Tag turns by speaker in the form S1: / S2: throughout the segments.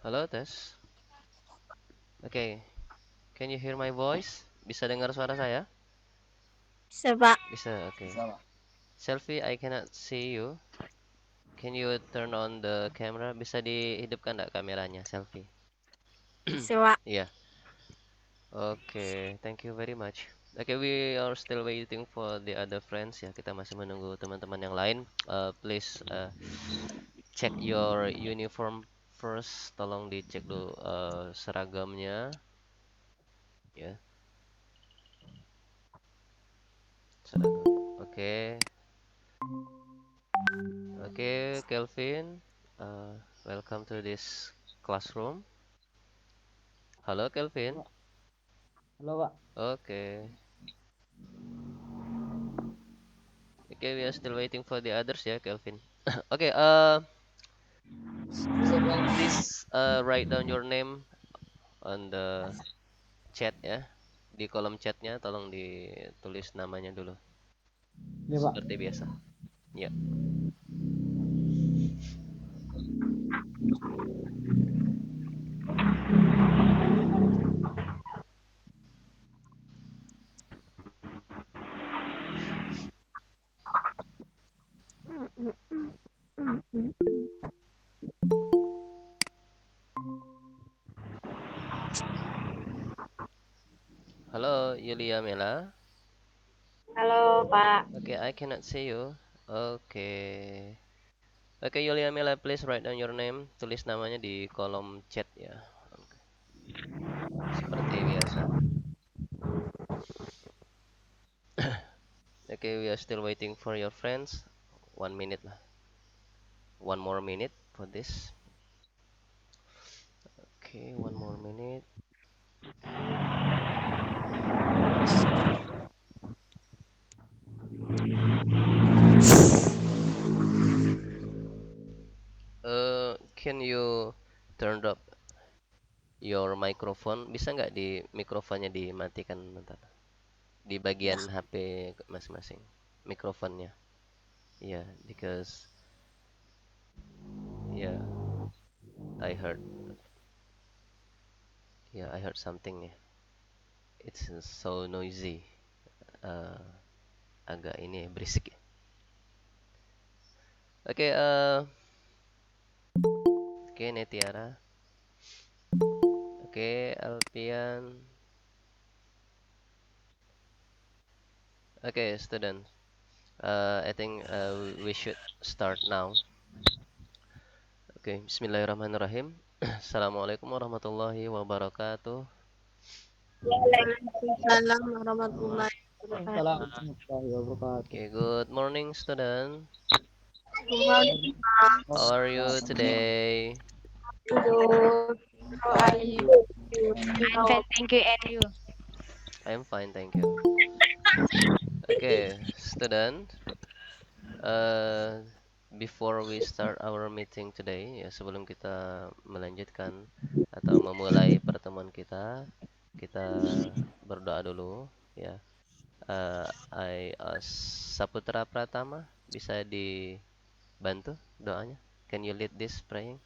S1: Halo, tes. Oke, can you hear my voice? Bisa dengar suara saya?
S2: Bisa, Pak.
S1: Bisa, oke.
S3: Bisa, Pak.
S1: Selfie, I cannot see you. Can you turn on the camera? Bisa dihidupkan nggak kameranya, selfie?
S2: Bisa, Pak.
S1: Iya. Oke, thank you very much. Oke, we are still waiting for the other friends ya. Kita masih menunggu teman-teman yang lain. Please check your uniform first. Tolong dicek dulu seragamnya, ya. Seragam. Oke. Oke, Kelvin. Welcome to this classroom. Halo, Kelvin.
S3: Halo, Pak.
S1: Oke. Oke, we are still waiting for the others ya, Kelvin. Oke, please write down your name on the chat ya. Di kolom chatnya tolong ditulis namanya dulu.
S3: Iya, Pak.
S1: Seperti biasa. Ya. Halo, Yulia Mela.
S2: Halo, Pak.
S1: Oke, I cannot see you. Oke. Oke, Yulia Mela, please write down your name. Tulis namanya di kolom chat ya. Oke. Seperti biasa. Okay, we are still waiting for your friends. 1 minute lah. One more minute for this. Okay, 1 more minute. Can you turn up your microphone? Bisa nggak di mikrofonnya dimatikan bentar? Di bagian HP masing-masing. Mikrofonnya. Yeah, because yeah, I heard. Yeah, I heard something ya. It's so noisy. Uh, Agak ini berisik ya. Oke, oke, Netiara. Oke, Alpian. Oke, student. I think we should start now. Oke, Bismillahirrahmanirrahim. Assalamualaikum warahmatullahi wabarakatuh.
S2: Waalaikumsalam warahmatullahi wabarakatuh.
S3: Assalamualaikum warahmatallahi wabarakatuh.
S1: Okay, good morning, student.
S2: Good morning, Pak.
S1: How are you today?
S2: Good. How are you?
S4: I'm fine, thank you, and you?
S1: I'm fine, thank you. Okay, student. Uh, Before we start our meeting today, ya sebelum kita melanjutkan atau memulai pertemuan kita berdoa dulu, ya. Saputra Pratama bisa dibantu doanya? Can you lead this praying?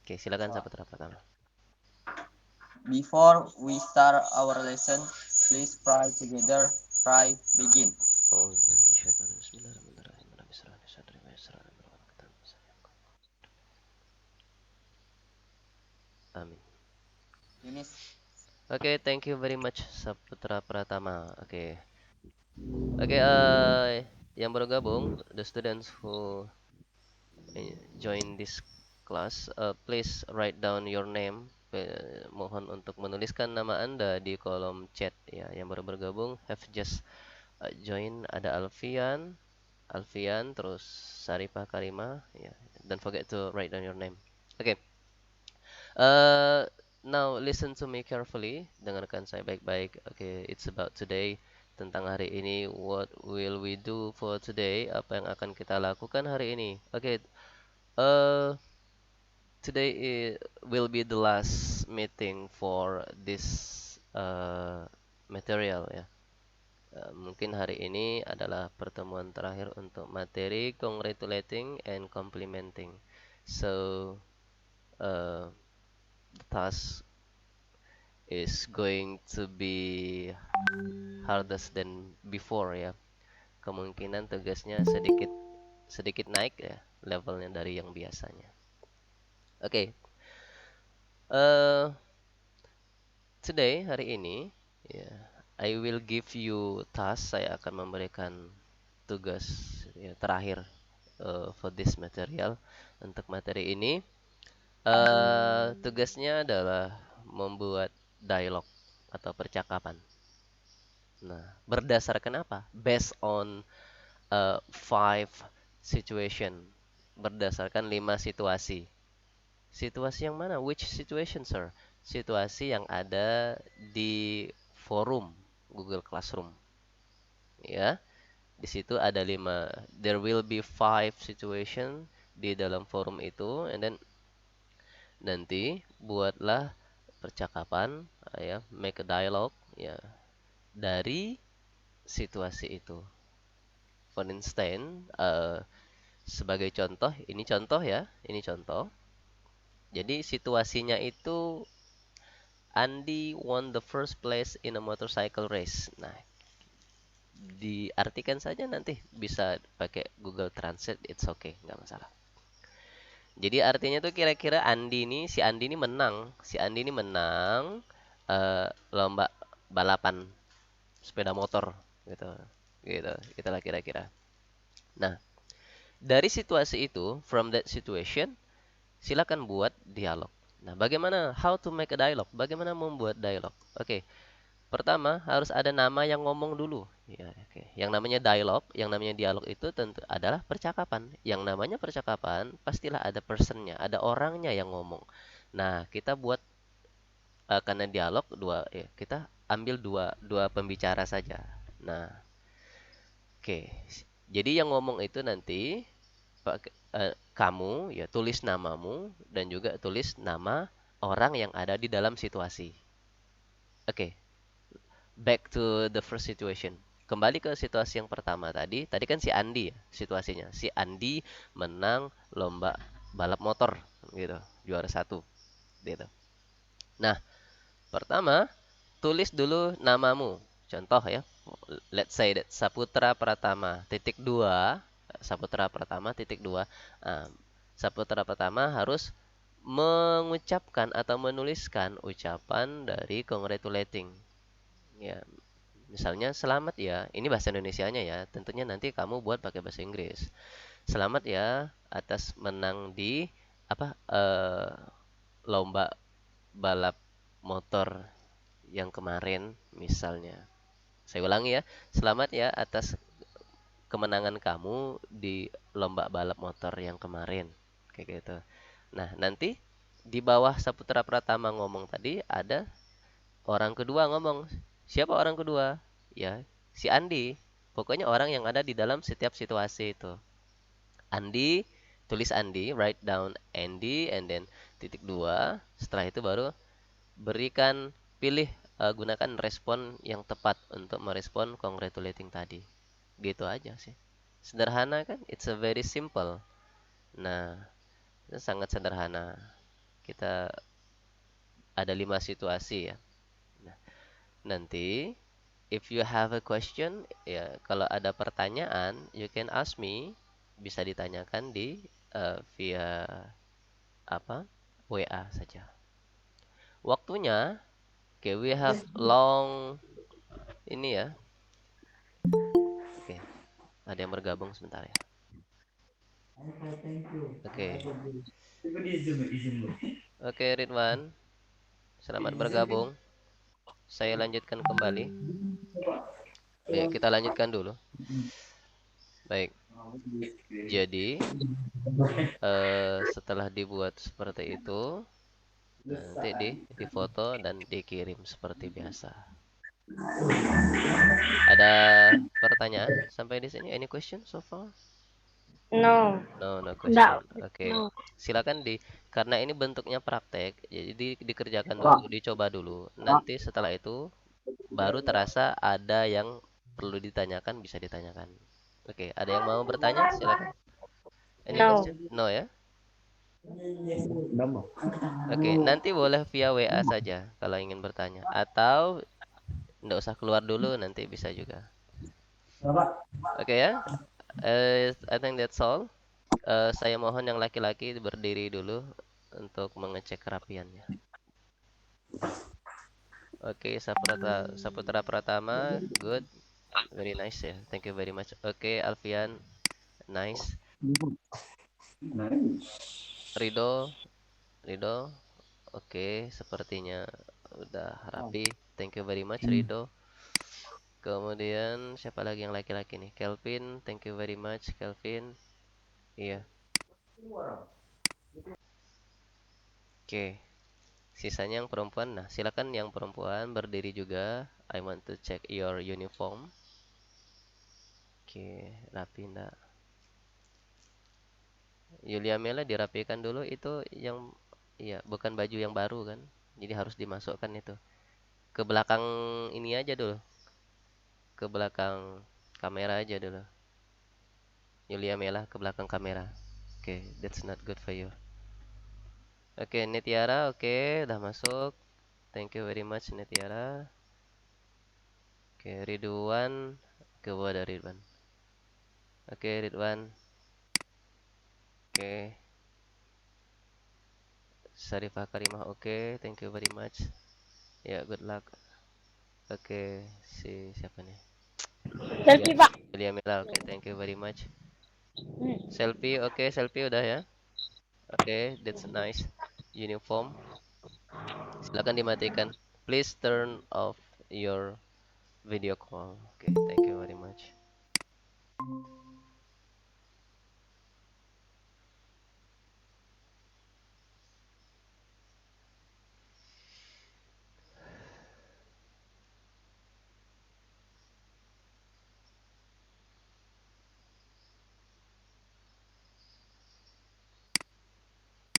S1: Oke, silakan Saputra Pratama.
S3: Before we start our lesson, please pray together. Pray begin.
S1: Oh, Amin.
S3: Yunis.
S1: Oke, thank you very much Saputra Pratama. Oke. Oke, yang baru gabung, the students who join this class, please write down your name. Mohon untuk menuliskan nama Anda di kolom chat ya. Yang baru bergabung have just join, ada Alfian, terus Saripah Karima ya. Don't forget to write down your name. Oke. Now listen to me carefully. Dengarkan saya baik-baik. Okay, it's about today. Tentang hari ini. What will we do for today? Apa yang akan kita lakukan hari ini? Okay. Uh, Today will be the last meeting for this material ya. Mungkin hari ini adalah pertemuan terakhir untuk materi congratulating and complimenting. So, the task is going to be hardest than before ya. Kemungkinan tugasnya sedikit sedikit naik ya levelnya dari yang biasanya. Oke, eh today hari ini ya, I will give you task. Saya akan memberikan tugas ya, terakhir for this material untuk materi ini. Tugasnya adalah membuat dialog atau percakapan. Nah, berdasarkan apa? Based on five situation. Berdasarkan 5 situasi. Situasi yang mana? Which situation, sir? Situasi yang ada di forum Google Classroom. Ya, di situ ada 5. There will be 5 situation di dalam forum itu, and then nanti buatlah percakapan, ya, make a dialogue, ya, dari situasi itu. For instance, sebagai contoh, ini contoh ya, ini contoh. Jadi situasinya itu Andy won the first place in a motorcycle race. Nah, diartikan saja nanti bisa pakai Google Translate, it's okay, nggak masalah. Jadi artinya tuh kira-kira si Andi ini menang, lomba balapan sepeda motor gitu, gitu, itulah kira-kira. Nah, dari situasi itu, from that situation, silakan buat dialog. Nah, bagaimana how to make a dialogue? Bagaimana membuat dialog? Oke, pertama harus ada nama yang ngomong dulu. Ya, oke. Yang namanya dialog itu tentu adalah percakapan. Yang namanya percakapan pastilah ada personnya, ada orangnya yang ngomong. Nah, kita buat karena dialog dua, ya, kita ambil dua pembicara saja. Nah, oke. Jadi yang ngomong itu nanti kamu ya tulis namamu dan juga tulis nama orang yang ada di dalam situasi. Oke, back to the first situation. Kembali ke situasi yang pertama tadi. Tadi kan si Andi ya situasinya. Si Andi menang lomba balap motor gitu, juara 1 gitu. Nah, pertama tulis dulu namamu. Contoh ya. Let's say that Saputra Pratama titik 2, Saputra Pratama titik 2. Nah, Saputra Pratama harus mengucapkan atau menuliskan ucapan dari congratulating. Ya, misalnya selamat ya, ini bahasa Indonesianya ya. Tentunya nanti kamu buat pakai bahasa Inggris. Selamat ya atas menang di apa lomba balap motor yang kemarin misalnya. Saya ulangi ya. Selamat ya atas kemenangan kamu di lomba balap motor yang kemarin. Kayak gitu. Nah, nanti di bawah Saputra Pratama ngomong tadi ada orang kedua ngomong. Siapa orang kedua? Ya, si Andi. Pokoknya orang yang ada di dalam setiap situasi itu. Andi, tulis Andi, write down Andy, and then titik 2. Setelah itu baru berikan, gunakan respon yang tepat untuk merespon congratulating tadi. Gitu aja sih. Sederhana kan? It's a very simple. Nah, itu sangat sederhana. Kita ada 5 situasi ya. Nah, nanti if you have a question, ya kalau ada pertanyaan, you can ask me. Bisa ditanyakan di via apa? WA saja. Waktunya, okay, we have long ini ya. Oke, ada yang bergabung sebentar ya. Oke. Oke, Ridwan. Selamat bergabung. Saya lanjutkan kembali. Baik, kita lanjutkan dulu. Baik. Jadi, setelah dibuat seperti itu, nanti difoto dan dikirim seperti biasa. Ada pertanyaan sampai di sini? Any question so far?
S2: No.
S1: No question. Oke. Silakan karena ini bentuknya praktek, jadi dikerjakan dulu, dicoba dulu. Nanti setelah itu baru terasa ada yang perlu ditanyakan bisa ditanyakan. Oke, ada yang mau bertanya? Silakan. Any
S2: No.
S1: question? No ya? Oke, nanti boleh via WA saja kalau ingin bertanya. Atau nggak usah keluar dulu, nanti bisa juga. Oke ya? I think that's all. Saya mohon yang laki-laki berdiri dulu untuk mengecek kerapiannya. Oke, Saputra Pratama, good, very nice ya. Thank you very much. Oke, Alfian, nice. Rido, Rido, oke, sepertinya udah rapi. Thank you very much, Rido. Kemudian siapa lagi yang laki-laki nih? Kelvin, thank you very much, Kelvin. Iya, oke. Sisanya yang perempuan. Nah, silakan yang perempuan berdiri juga. I want to check your uniform. Oke, rapi enggak? Yulia Mela dirapikan dulu itu yang iya, bukan baju yang baru kan. Jadi harus dimasukkan itu. Ke belakang ini aja dulu. Ke belakang kamera aja dulu. Yulia Mela ke belakang kamera. Oke, that's not good for you. Oke, Netiara, oke, udah masuk. Thank you very much Netiara. Oke, Ridwan, ke bawah dari Ridwan. Oke, Ridwan. Oke, Sarifah Karimah, oke, thank you very much. Ya, good luck. Oke, siapa nih?
S2: Selfie, Pak.
S1: Yulia Mela, oke, thank you very much. Selfie, oke, selfie udah ya. Oke, that's nice. Uniform, silakan dimatikan. Please turn off your video call. Oke, thank you.